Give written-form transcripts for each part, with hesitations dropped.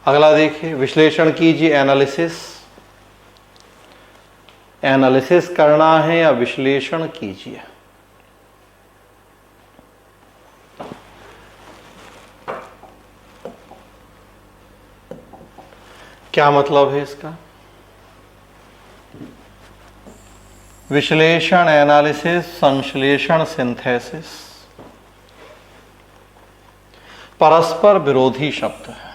अगला देखिए, विश्लेषण कीजिए, एनालिसिस। एनालिसिस करना है या विश्लेषण कीजिए। क्या मतलब है इसका? विश्लेषण एनालिसिस, संश्लेषण सिंथेसिस परस्पर विरोधी शब्द है।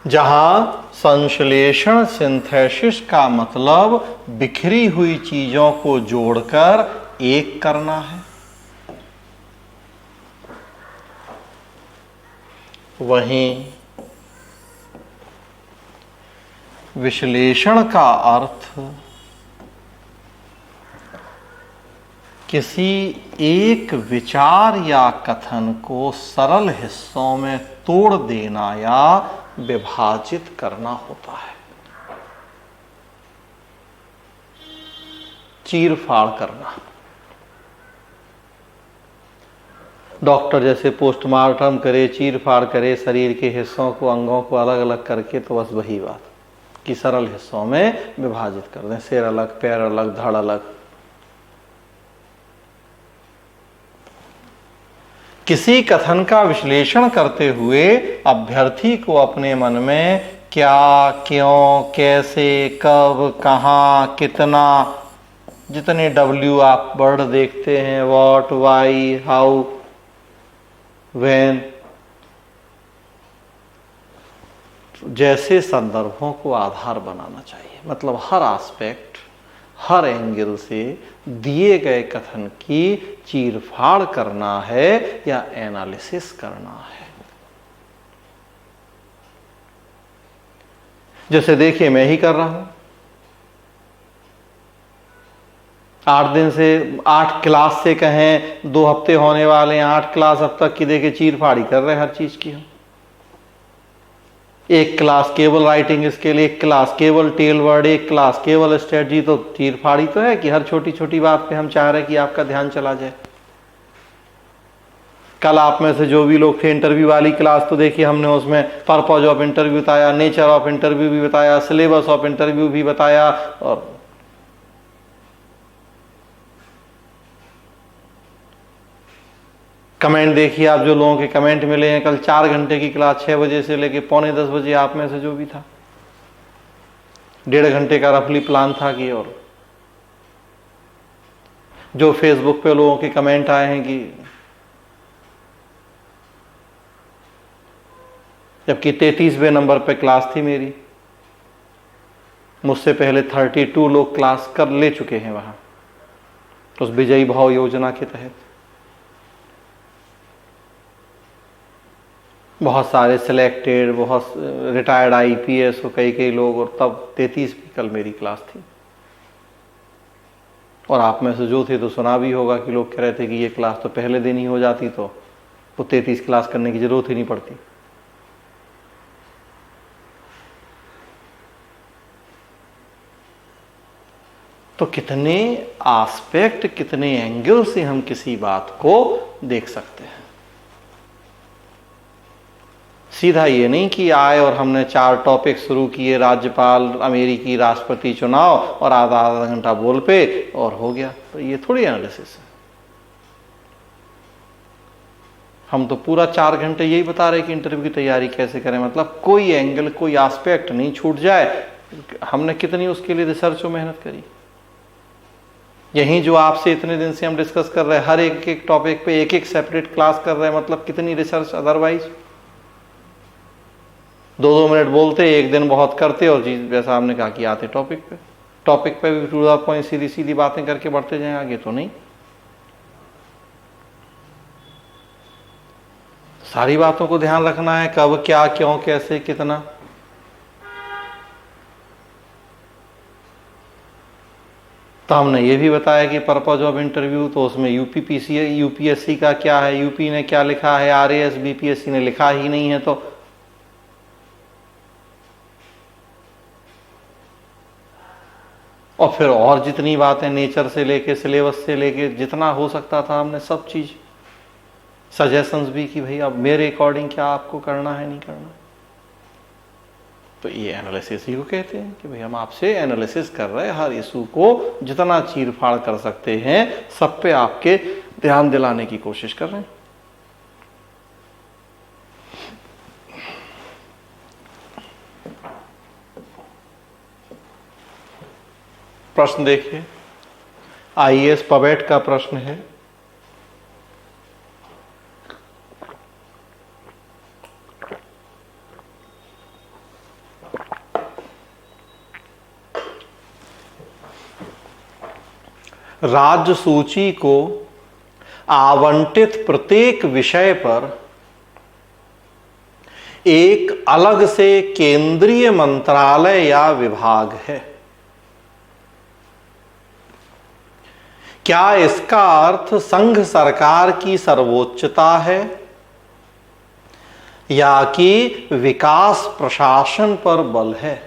जहां संश्लेषण सिंथेसिस का मतलब बिखरी हुई चीजों को जोड़कर एक करना है, वहीं विश्लेषण का अर्थ किसी एक विचार या कथन को सरल हिस्सों में तोड़ देना या विभाजित करना होता है। चीर फाड़ करना। डॉक्टर जैसे पोस्टमार्टम करे, चीर फाड़ करे शरीर के हिस्सों को, अंगों को अलग अलग करके, तो बस वही बात कि सरल हिस्सों में विभाजित कर दें, सिर अलग, पैर अलग, धड़ अलग। किसी कथन का विश्लेषण करते हुए अभ्यर्थी को अपने मन में क्या, क्यों, कैसे, कब, कहां, कितना, जितने W आप वर्ड देखते हैं, व्हाट, वाई, हाउ, व्हेन, जैसे संदर्भों को आधार बनाना चाहिए। मतलब हर एस्पेक्ट, हर एंगल से दिए गए कथन की चीरफाड़ करना है या एनालिसिस करना है। जैसे देखिए, मैं ही कर रहा हूं। 8 दिन से, 8 क्लास से कहें 2 हफ्ते होने वाले हैं, 8 क्लास अब तक की देखिए चीरफाड़ी कर रहे हैं हर चीज की हम। एक क्लास केवल राइटिंग स्किल, एक क्लास केवल टेल वर्ड, एक क्लास केवल स्ट्रेटजी। तो चीरफाड़ी तो है कि हर छोटी छोटी बात पे हम चाह रहे हैं कि आपका ध्यान चला जाए। कल आप में से जो भी लोग थे इंटरव्यू वाली क्लास, तो देखिए हमने उसमें पर्पज ऑफ इंटरव्यू बताया, नेचर ऑफ इंटरव्यू भी बताया, सिलेबस ऑफ इंटरव्यू भी बताया। और कमेंट देखिए आप, जो लोगों के कमेंट मिले हैं। कल 4 घंटे की क्लास, 6 बजे से लेके पौने 10 बजे, आप में से जो भी था, 1.5 घंटे का रफली प्लान था कि। और जो फेसबुक पे लोगों के कमेंट आए हैं कि जबकि 33वें नंबर पे क्लास थी मेरी, मुझसे पहले 32 लोग क्लास कर ले चुके हैं वहां उस विजयी भाव योजना के तहत। बहुत सारे सिलेक्टेड, बहुत रिटायर्ड IPS हो कई लोग, और तब 33वीं कल मेरी क्लास थी। और आप में से जो थे तो सुना भी होगा कि लोग कह रहे थे कि ये क्लास तो पहले दिन ही हो जाती तो वो 33 क्लास करने की जरूरत ही नहीं पड़ती। तो कितने एस्पेक्ट, कितने एंगल से हम किसी बात को देख सकते हैं। सीधा ये नहीं कि आए और हमने 4 टॉपिक शुरू किए, राज्यपाल, अमेरिकी राष्ट्रपति चुनाव, और आधा घंटा बोल पे और हो गया। तो ये थोड़ी एनालिसिस है। हम तो पूरा 4 घंटे यही बता रहे कि इंटरव्यू की तैयारी कैसे करें। मतलब कोई एंगल, कोई एस्पेक्ट नहीं छूट जाए। हमने कितनी उसके लिए रिसर्च और मेहनत करी। यही जो आपसे इतने दिन से हम डिस्कस कर रहे हैं, हर एक टॉपिक पे एक सेपरेट क्लास कर रहे हैं। मतलब कितनी रिसर्च। अदरवाइज 2-2 मिनट बोलते, एक दिन बहुत करते, और चीज जैसा हमने कहा कि आते टॉपिक पे भी टू द पॉइंट सीधी सीधी बातें करके बढ़ते जाएं आगे, तो नहीं। सारी बातों को ध्यान रखना है, कब, क्या, क्यों, कैसे, कितना। तो हमने ये भी बताया कि पर्पज ऑफ इंटरव्यू, तो उसमें UPSC का क्या है, यूपी ने क्या लिखा है, RAS BPSC ने लिखा ही नहीं है। तो और फिर और जितनी बातें, नेचर से लेके, सिलेबस से लेके, जितना हो सकता था हमने सब चीज सजेशंस भी कि भाई अब मेरे अकॉर्डिंग क्या आपको करना है नहीं करना। तो ये एनालिसिस ही को कहते हैं कि भाई हम आपसे एनालिसिस कर रहे हैं, हर इशू को जितना चीर फाड़ कर सकते हैं सब पे आपके ध्यान दिलाने की कोशिश कर रहे हैं। प्रश्न देखिए, आईएएस पवेट का प्रश्न है। राज्य सूची को आवंटित प्रत्येक विषय पर एक अलग से केंद्रीय मंत्रालय या विभाग है। क्या इसका अर्थ संघ सरकार की सर्वोच्चता है या कि विकास प्रशासन पर बल है?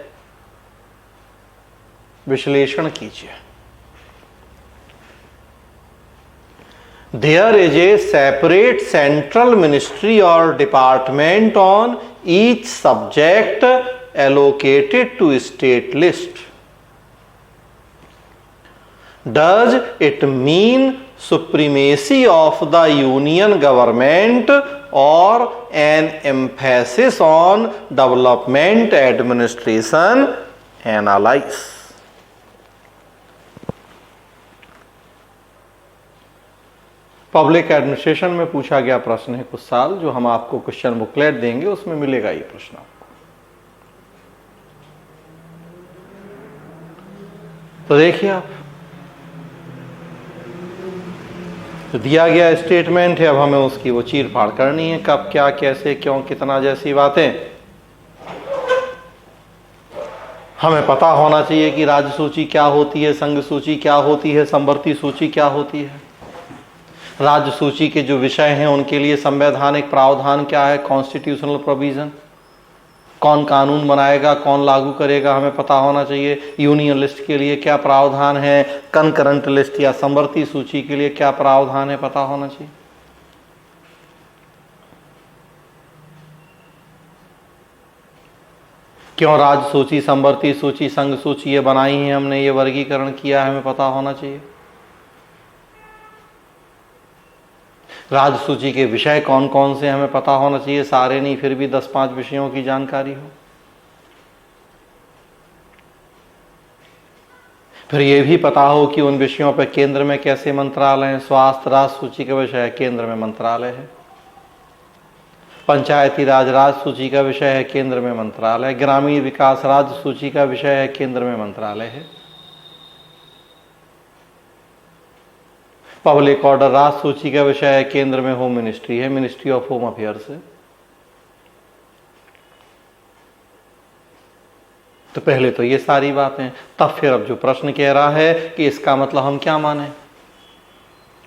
विश्लेषण कीजिए। There is a separate central ministry or department on each subject allocated to state list. Does it mean supremacy of the union government or an emphasis on development administration? Analyze. Public administration में पूछा गया प्रश्न है कुछ साल, जो हम आपको क्वेश्चन बुकलेट देंगे उसमें मिलेगा ये प्रश्न आपको। तो देखिए आप, तो दिया गया स्टेटमेंट है, अब हमें उसकी वो चीर फाड़ करनी है, कब क्या कैसे क्यों कितना जैसी बातें हमें पता होना चाहिए कि राज्य सूची क्या होती है, संघ सूची क्या होती है, संवर्ती सूची क्या होती है। राज्य सूची के जो विषय हैं उनके लिए संवैधानिक प्रावधान क्या है, कॉन्स्टिट्यूशनल प्रोविजन, कौन कानून बनाएगा कौन लागू करेगा हमें पता होना चाहिए। यूनियन लिस्ट के लिए क्या प्रावधान है, कंकरंट लिस्ट या संवर्ती सूची के लिए क्या प्रावधान है पता होना चाहिए। क्यों राज्य सूची, संवर्ती सूची, संघ सूची ये बनाई है हमने, ये वर्गीकरण किया है, हमें पता होना चाहिए। राज्य सूची के विषय कौन कौन से हमें पता होना चाहिए, सारे नहीं फिर भी 10-5 विषयों की जानकारी हो। फिर यह भी पता हो कि उन विषयों पर केंद्र में कैसे मंत्रालय है। स्वास्थ्य राज्य सूची का विषय है, केंद्र में मंत्रालय है। पंचायती राज राज्य सूची का विषय है, केंद्र में मंत्रालय। ग्रामीण विकास राज्य सूची का विषय है, केंद्र में मंत्रालय है। पब्लिक ऑर्डर राज्य सूची का विषय है, केंद्र में होम मिनिस्ट्री है, मिनिस्ट्री ऑफ होम अफेयर्स है। तो पहले तो ये सारी बातें, तब फिर अब जो प्रश्न कह रहा है कि इसका मतलब हम क्या माने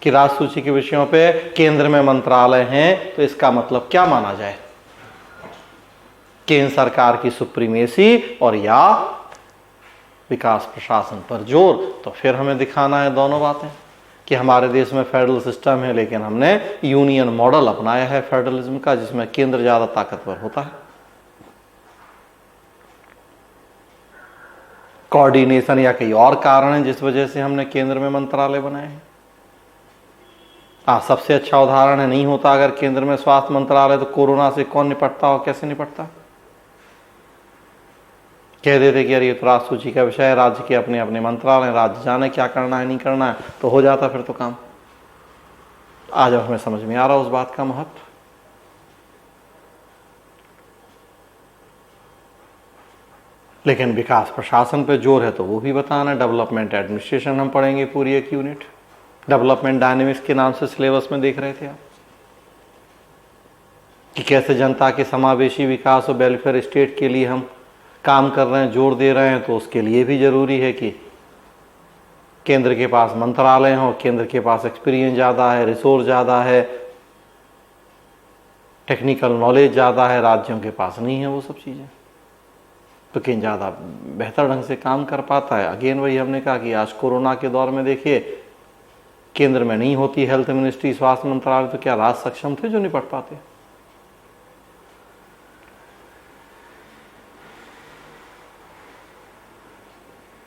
कि राज्य सूची के विषयों पे केंद्र में मंत्रालय हैं, तो इसका मतलब क्या माना जाए, केंद्र सरकार की सुप्रीमेसी और या विकास प्रशासन पर जोर। तो फिर हमें दिखाना है दोनों बातें कि हमारे देश में फेडरल सिस्टम है लेकिन हमने यूनियन मॉडल अपनाया है फेडरलिज्म का, जिसमें केंद्र ज्यादा ताकतवर होता है। कोऑर्डिनेशन या कई और कारण है जिस वजह से हमने केंद्र में मंत्रालय बनाए हैं। सबसे अच्छा उदाहरण है, नहीं होता अगर केंद्र में स्वास्थ्य मंत्रालय तो कोरोना से कौन निपटता और कैसे निपटता। कह देते कि यार ये तो राज्य सूची का विषय है, राज्य के अपने अपने मंत्रालय, राज्य जाने क्या करना है नहीं करना है, तो हो जाता फिर तो काम। आज हमें समझ में आ रहा उस बात का महत्व। लेकिन विकास प्रशासन पे जोर है तो वो भी बताना। डेवलपमेंट एडमिनिस्ट्रेशन हम पढ़ेंगे पूरी एक यूनिट, डेवलपमेंट डायनेमिक्स के नाम से सिलेबस में देख रहे थे आप कि कैसे जनता के समावेशी विकास और वेलफेयर स्टेट के लिए हम काम कर रहे हैं, जोर दे रहे हैं। तो उसके लिए भी जरूरी है कि केंद्र के पास मंत्रालय हो, केंद्र के पास एक्सपीरियंस ज़्यादा है, रिसोर्स ज़्यादा है, टेक्निकल नॉलेज ज़्यादा है, राज्यों के पास नहीं है वो सब चीज़ें। तो केंद्र ज़्यादा बेहतर ढंग से काम कर पाता है। अगेन वही हमने कहा कि आज कोरोना के दौर में देखिए केंद्र में नहीं होती हेल्थ मिनिस्ट्री, स्वास्थ्य मंत्रालय, तो क्या राज्य सक्षम थे जो निपट पाते?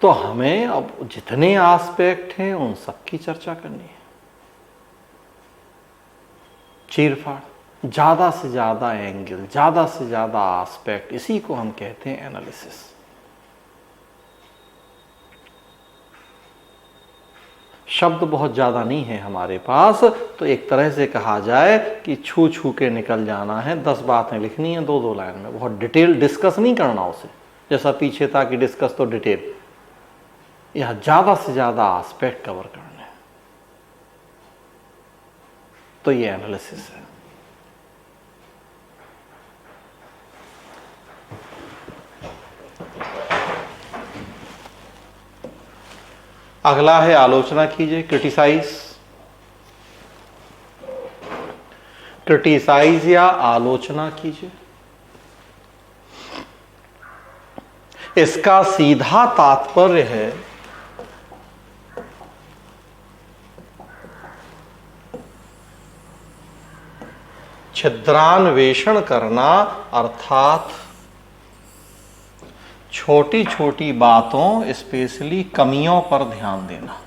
तो हमें अब जितने एस्पेक्ट हैं उन सब की चर्चा करनी है, चीरफाड़, ज्यादा से ज्यादा एंगल, ज्यादा से ज्यादा एस्पेक्ट, इसी को हम कहते हैं एनालिसिस। शब्द बहुत ज्यादा नहीं है हमारे पास, तो एक तरह से कहा जाए कि छू छू के निकल जाना है, 10 बातें लिखनी है 2-2 लाइन में, बहुत डिटेल डिस्कस नहीं करना उसे, जैसा पीछे था कि डिस्कस तो डिटेल, यह ज्यादा से ज्यादा एस्पेक्ट कवर करने हैं, तो ये एनालिसिस है। अगला है आलोचना कीजिए, क्रिटिसाइज। क्रिटिसाइज या आलोचना कीजिए। इसका सीधा तात्पर्य है छिद्रान्वेषण करना, अर्थात छोटी छोटी बातों, स्पेशली कमियों पर ध्यान देना।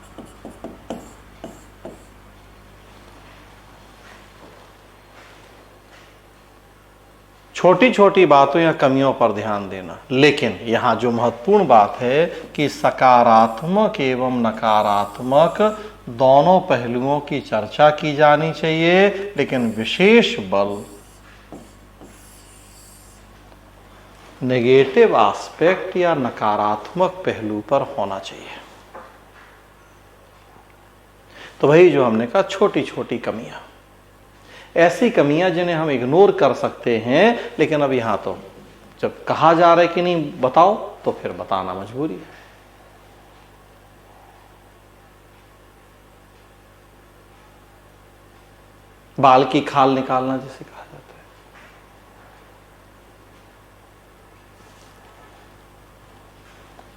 छोटी छोटी बातों या कमियों पर ध्यान देना, लेकिन यहां जो महत्वपूर्ण बात है कि सकारात्मक एवं नकारात्मक दोनों पहलुओं की चर्चा की जानी चाहिए, लेकिन विशेष बल नेगेटिव एस्पेक्ट या नकारात्मक पहलू पर होना चाहिए। तो वही जो हमने कहा, छोटी छोटी कमियां, ऐसी कमियां जिन्हें हम इग्नोर कर सकते हैं, लेकिन अब यहां तो जब कहा जा रहा है कि नहीं बताओ, तो फिर बताना मजबूरी है। बाल की खाल निकालना जिसे कहा जाता है।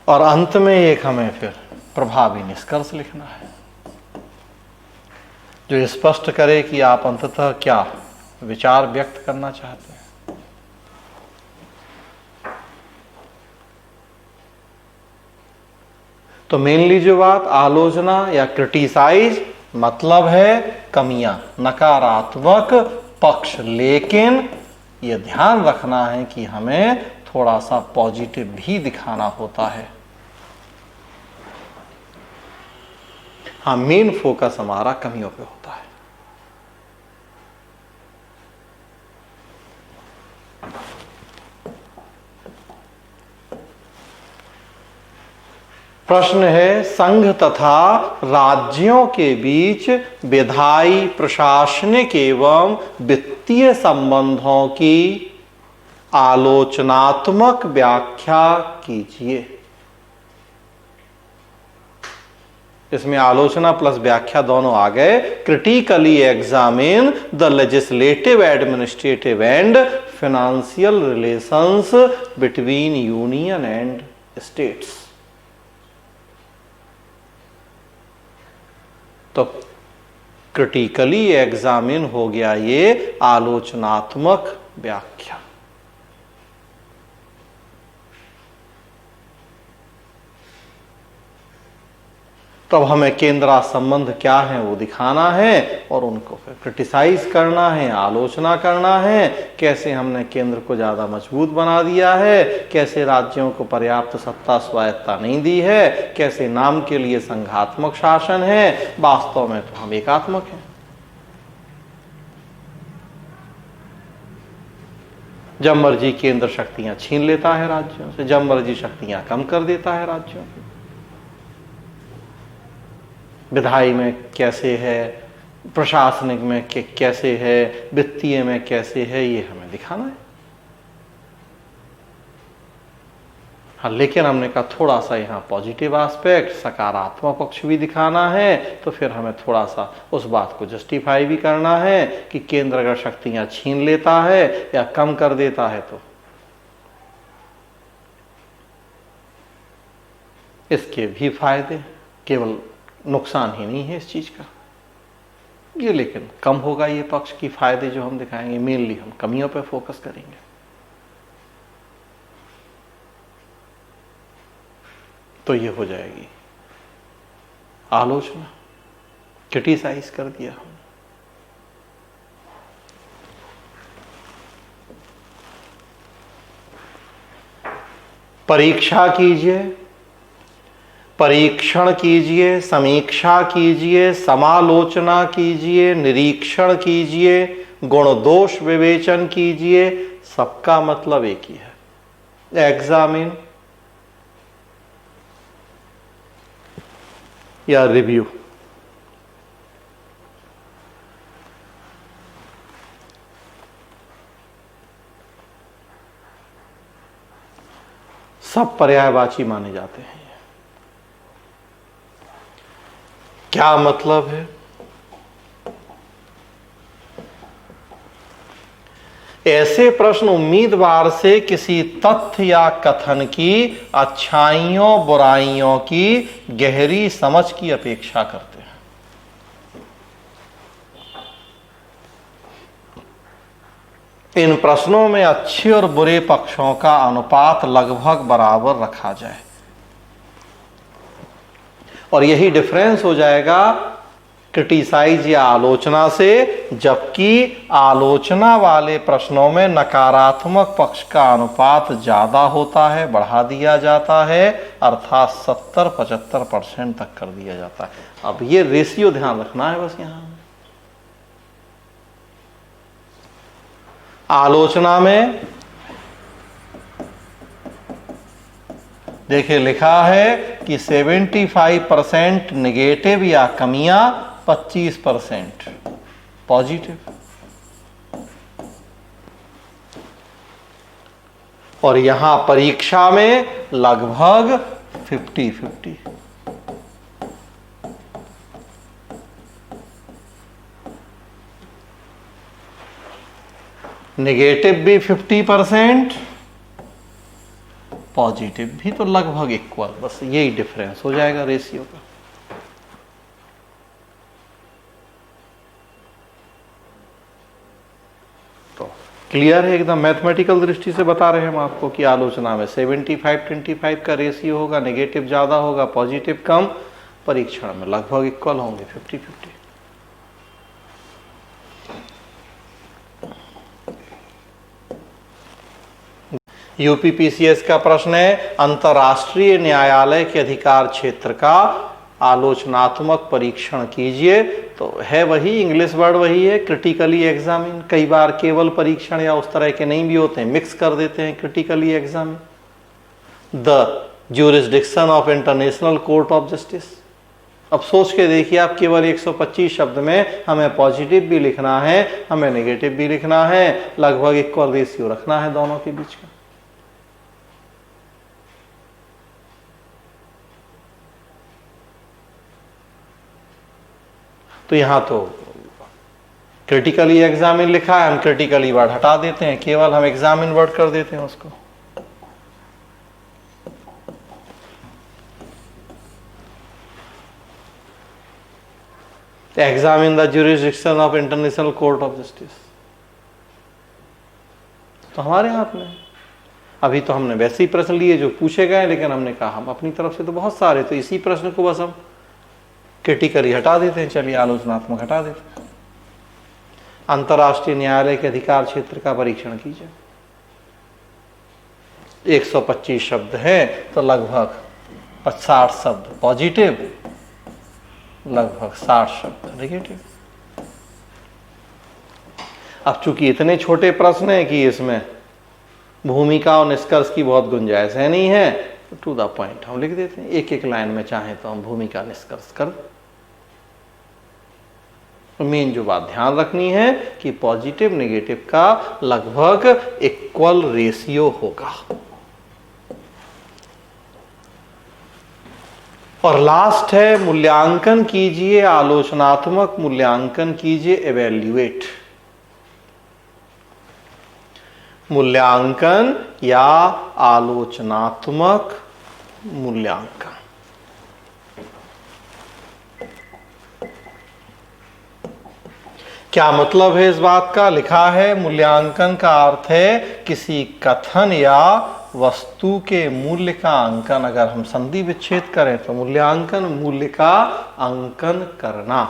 और अंत में एक हमें फिर प्रभावी निष्कर्ष लिखना है जो स्पष्ट करे कि आप अंततः क्या विचार व्यक्त करना चाहते हैं। तो मेनली जो बात, आलोचना या क्रिटिसाइज मतलब है कमियां, नकारात्मक पक्ष, लेकिन यह ध्यान रखना है कि हमें थोड़ा सा पॉजिटिव भी दिखाना होता है। हाँ, मेन फोकस हमारा कमियों पे होता है। प्रश्न है, संघ तथा राज्यों के बीच विधायी, प्रशासनिक एवं वित्तीय संबंधों की आलोचनात्मक व्याख्या कीजिए। इसमें आलोचना प्लस व्याख्या दोनों आ गए। Critically examine the legislative, administrative and financial relations between union and states. तो क्रिटिकली एग्जामिन हो गया ये आलोचनात्मक व्याख्या। तब हमें केंद्र संबंध क्या है वो दिखाना है और उनको फिर क्रिटिसाइज करना है, आलोचना करना है। कैसे हमने केंद्र को ज्यादा मजबूत बना दिया है, कैसे राज्यों को पर्याप्त सत्ता स्वायत्ता नहीं दी है, कैसे नाम के लिए संघात्मक शासन है, वास्तव में तो हम एकात्मक हैं। जब मर्जी केंद्र शक्तियां छीन लेता है राज्यों से, जब मर्जी शक्तियां कम कर देता है राज्यों की। विधायी में कैसे है, प्रशासनिक में कैसे है, वित्तीय में कैसे है, ये हमें दिखाना है। हाँ, लेकिन हमने कहा थोड़ा सा यहाँ पॉजिटिव एस्पेक्ट, सकारात्मक पक्ष भी दिखाना है। तो फिर हमें थोड़ा सा उस बात को जस्टिफाई भी करना है कि केंद्र अगर शक्तियां छीन लेता है या कम कर देता है तो इसके भी फायदे, केवल नुकसान ही नहीं है इस चीज का। ये लेकिन कम होगा ये पक्ष की फायदे जो हम दिखाएंगे, मेनली हम कमियों पे फोकस करेंगे। तो ये हो जाएगी आलोचना, क्रिटिसाइज कर दिया हमने। परीक्षा कीजिए, परीक्षण कीजिए, समीक्षा कीजिए, समालोचना कीजिए, निरीक्षण कीजिए, गुण दोष विवेचन कीजिए, सबका मतलब एक ही है, एग्जामिन या रिव्यू। सब पर्यायवाची माने जाते हैं। क्या मतलब है? ऐसे प्रश्न उम्मीदवार से किसी तथ्य या कथन की अच्छाइयों बुराइयों की गहरी समझ की अपेक्षा करते हैं। इन प्रश्नों में अच्छे और बुरे पक्षों का अनुपात लगभग बराबर रखा जाए, और यही डिफरेंस हो जाएगा क्रिटिसाइज या आलोचना से, जबकि आलोचना वाले प्रश्नों में नकारात्मक पक्ष का अनुपात ज्यादा होता है, बढ़ा दिया जाता है, अर्थात 70-75% तक कर दिया जाता है। अब ये रेशियो ध्यान रखना है बस। यहां आलोचना में देखिए लिखा है कि 75% नेगेटिव या कमियां, 25% पॉजिटिव। और यहां परीक्षा में लगभग 50-50। नेगेटिव भी 50%, पॉजिटिव भी तो लगभग इक्वल, बस यही डिफरेंस हो जाएगा रेशियो का। तो क्लियर है एकदम, मैथमेटिकल दृष्टि से बता रहे हैं हम आपको कि आलोचना में 75-25 का रेशियो होगा, नेगेटिव ज्यादा होगा, पॉजिटिव कम, परीक्षण में लगभग इक्वल होंगे, 50-50। यूपीपीसीएस का प्रश्न है, अंतर्राष्ट्रीय न्यायालय के अधिकार क्षेत्र का आलोचनात्मक परीक्षण कीजिए। तो है वही, इंग्लिश वर्ड वही है, क्रिटिकली एग्जामिन। कई बार केवल परीक्षण या उस तरह के नहीं भी होते हैं, मिक्स कर देते हैं critically examine. The jurisdiction of international court of justice. अब सोच के देखिए आप, केवल 125 शब्द में हमें पॉजिटिव भी लिखना है, हमें नेगेटिव भी लिखना है, लगभग इक्वल रेशियो रखना है दोनों के बीच का। तो यहां तो क्रिटिकली एग्जामिन लिखा है, हम क्रिटिकली वर्ड हटा देते हैं, केवल हम एग्जामिन वर्ड कर देते हैं उसको। Examine the jurisdiction of international court of justice. तो हमारे हाथ में अभी तो हमने वैसे ही प्रश्न लिए जो पूछे गए, लेकिन हमने कहा हम अपनी तरफ से तो बहुत सारे, तो इसी प्रश्न को बस हम क्रिटिकली हटा देते हैं, चलिए आलोचनात्मक हटा देते हैं। अंतर्राष्ट्रीय न्यायालय के अधिकार क्षेत्र का परीक्षण कीजिए। 125 शब्द हैं, तो लगभग 60 शब्द पॉजिटिव, लगभग 60 शब्द नेगेटिव। अब चूंकि इतने छोटे प्रश्न हैं कि इसमें भूमिका और निष्कर्ष की बहुत गुंजाइश है नहीं है, तो टू द पॉइंट हम लिख देते हैं। एक एक लाइन में चाहे तो हम भूमिका निष्कर्ष कर। तो मेन जो बात ध्यान रखनी है कि पॉजिटिव नेगेटिव का लगभग इक्वल रेशियो होगा। और लास्ट है, मूल्यांकन कीजिए, आलोचनात्मक मूल्यांकन कीजिए, एवेल्युएट। मूल्यांकन या आलोचनात्मक मूल्यांकन। क्या मतलब है इस बात का? लिखा है मूल्यांकन का अर्थ है किसी कथन या वस्तु के मूल्य का अंकन। अगर हम संधि विच्छेद करें तो मूल्यांकन मूल्य का अंकन करना।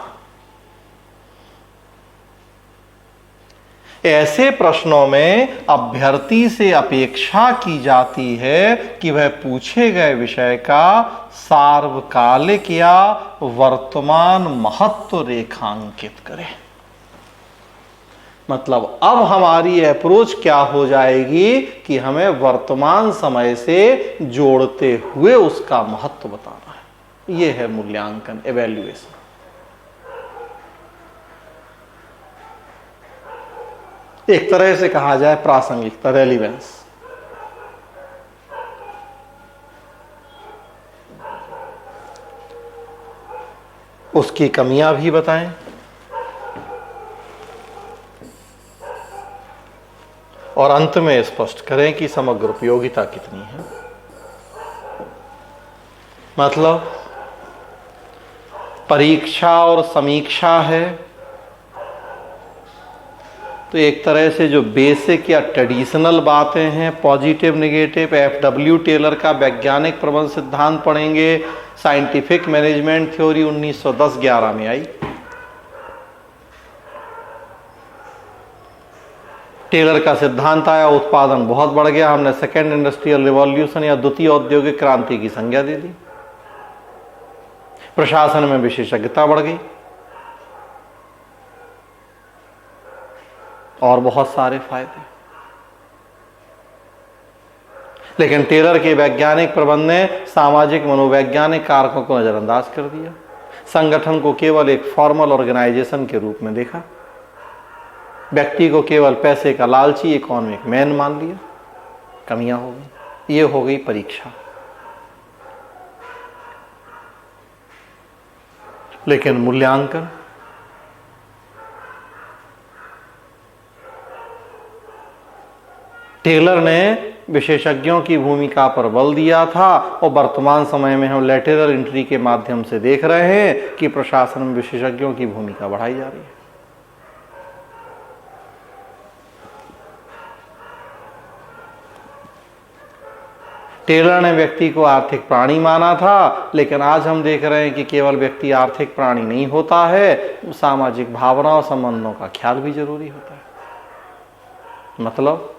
ऐसे प्रश्नों में अभ्यर्थी से अपेक्षा की जाती है कि वह पूछे गए विषय का सार्वकालिक या वर्तमान महत्व रेखांकित करे। मतलब अब हमारी अप्रोच क्या हो जाएगी कि हमें वर्तमान समय से जोड़ते हुए उसका महत्व बताना है। यह है मूल्यांकन, एवेल्युएशन। एक तरह से कहा जाए प्रासंगिकता, रेलिवेंस। उसकी कमियां भी बताएं और अंत में स्पष्ट करें कि समग्र उपयोगिता कितनी है। मतलब परीक्षा और समीक्षा है तो एक तरह से जो बेसिक या ट्रेडिशनल बातें हैं, पॉजिटिव नेगेटिव, एफडब्ल्यू टेलर का वैज्ञानिक प्रबंध सिद्धांत पढ़ेंगे। साइंटिफिक मैनेजमेंट थ्योरी 1910-11 में आई। टेलर का सिद्धांत आया, उत्पादन बहुत बढ़ गया, हमने सेकेंड इंडस्ट्रियल रिवॉल्यूशन या द्वितीय औद्योगिक क्रांति की संज्ञा दे दी। प्रशासन में विशेषज्ञता बढ़ गई और बहुत सारे फायदे। लेकिन टेलर के वैज्ञानिक प्रबंध ने सामाजिक मनोवैज्ञानिक कारकों को नजरअंदाज कर दिया। संगठन को केवल एक फॉर्मल ऑर्गेनाइजेशन के रूप में देखा। व्यक्ति को केवल पैसे का लालची इकोनॉमिक मैन मान लिया। कमियां हो गई। ये हो गई परीक्षा। लेकिन मूल्यांकन, टेलर ने विशेषज्ञों की भूमिका पर बल दिया था और वर्तमान समय में हम लैटेरल एंट्री के माध्यम से देख रहे हैं कि प्रशासन में विशेषज्ञों की भूमिका बढ़ाई जा रही है। टेलर ने व्यक्ति को आर्थिक प्राणी माना था, लेकिन आज हम देख रहे हैं कि केवल व्यक्ति आर्थिक प्राणी नहीं होता है, सामाजिक भावनाओं संबंधों का ख्याल भी जरूरी होता है। मतलब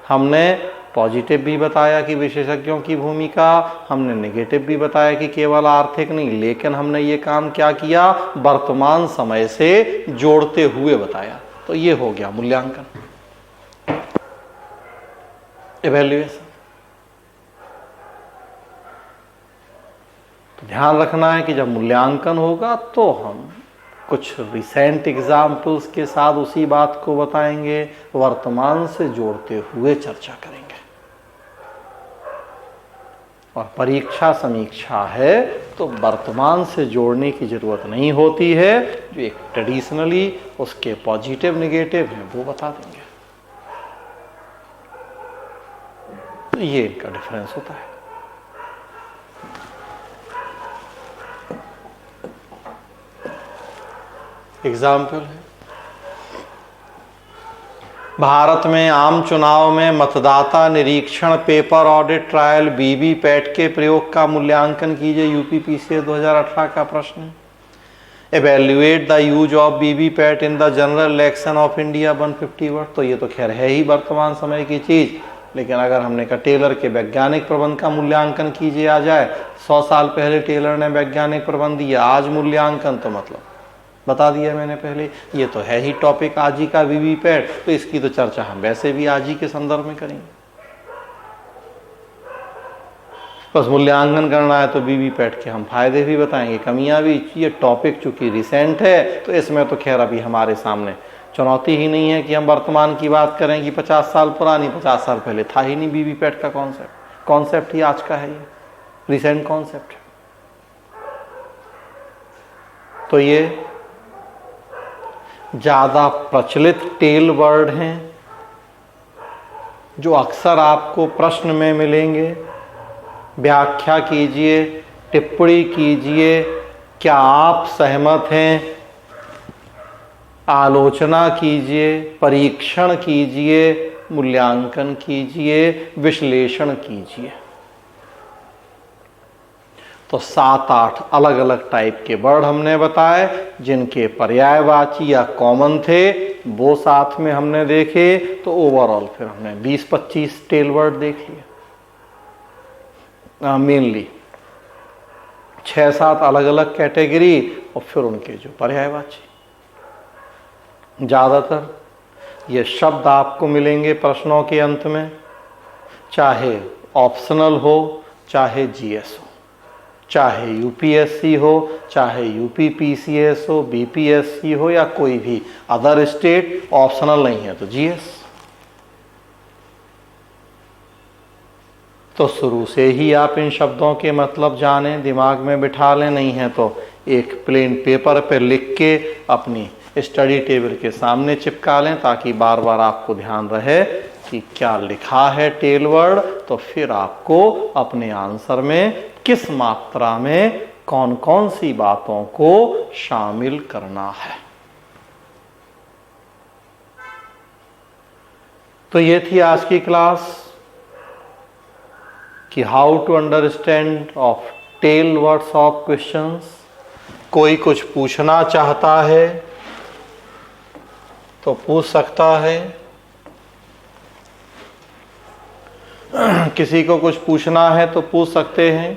हमने पॉजिटिव भी बताया कि विशेषज्ञों की भूमिका, हमने नेगेटिव भी बताया कि केवल आर्थिक नहीं, लेकिन हमने ये काम क्या किया, वर्तमान समय से जोड़ते हुए बताया। तो ये हो गया मूल्यांकन, इवैल्यूएशन। तो ध्यान रखना है कि जब मूल्यांकन होगा तो हम कुछ रिसेंट एग्जाम्पल्स के साथ उसी बात को बताएंगे, वर्तमान से जोड़ते हुए चर्चा करेंगे। और परीक्षा समीक्षा है तो वर्तमान से जोड़ने की जरूरत नहीं होती है, जो एक ट्रेडिशनली उसके पॉजिटिव नेगेटिव हैं वो बता देंगे। तो ये इनका डिफरेंस होता है। एग्जाम्पल है, भारत में आम चुनाव में मतदाता निरीक्षण, पेपर ऑडिट ट्रायल, वीवीपैट के प्रयोग का मूल्यांकन कीजिए। यूपीपीसीए 2018 का प्रश्न है। Evaluate the use of VVPAT in the general election of India 150 word. तो ये तो खैर है ही वर्तमान समय की चीज, लेकिन अगर हमने कहा टेलर के वैज्ञानिक प्रबंध का मूल्यांकन कीजिए आ जाए, 100 साल पहले टेलर ने वैज्ञानिक प्रबंध दिया, आज मूल्यांकन, तो मतलब बता दिया मैंने पहले, ये तो है ही टॉपिक आज ही का वीवीपैट, तो इसकी तो चर्चा हम वैसे भी आज ही के संदर्भ में करेंगे। बस मूल्यांकन करना है तो वीवीपैट के हम फायदे भी बताएंगे, कमियां भी। ये टॉपिक चूंकि रिसेंट है तो इसमें तो खैर अभी हमारे सामने चुनौती ही नहीं है कि हम वर्तमान की बात करें कि 50 साल पुरानी, 50 साल पहले था ही नहीं वीवीपैट का कॉन्सेप्ट ही आज का है, ये रिसेंट कॉन्सेप्ट है। तो ये ज्यादा प्रचलित टेल वर्ड हैं जो अक्सर आपको प्रश्न में मिलेंगे। व्याख्या कीजिए, टिप्पणी कीजिए, क्या आप सहमत हैं, आलोचना कीजिए, परीक्षण कीजिए, मूल्यांकन कीजिए, विश्लेषण कीजिए। तो 7-8 अलग अलग टाइप के वर्ड हमने बताए, जिनके पर्यायवाची या कॉमन थे वो साथ में हमने देखे। तो ओवरऑल फिर हमने 20-25 टेल वर्ड देख लिए। मेनली 6-7 अलग अलग कैटेगरी और फिर उनके जो पर्यायवाची। ज़्यादातर ये शब्द आपको मिलेंगे प्रश्नों के अंत में, चाहे ऑप्शनल हो, चाहे जीएस हो, चाहे यूपीएससी हो, चाहे यूपीपीसीएस हो, बीपीएससी हो या कोई भी अदर स्टेट। ऑप्शनल नहीं है तो जीएस। तो शुरू से ही आप इन शब्दों के मतलब जानें, दिमाग में बिठा लें। नहीं है तो एक प्लेन पेपर पर लिख के अपनी स्टडी टेबल के सामने चिपका लें, ताकि बार बार आपको ध्यान रहे कि क्या लिखा है टेल वर्ड। तो फिर आपको अपने आंसर में किस मात्रा में कौन कौन सी बातों को शामिल करना है। तो ये थी आज की क्लास कि how to understand of tell words of questions. कोई कुछ पूछना चाहता है तो पूछ सकता है, किसी को कुछ पूछना है तो पूछ सकते हैं।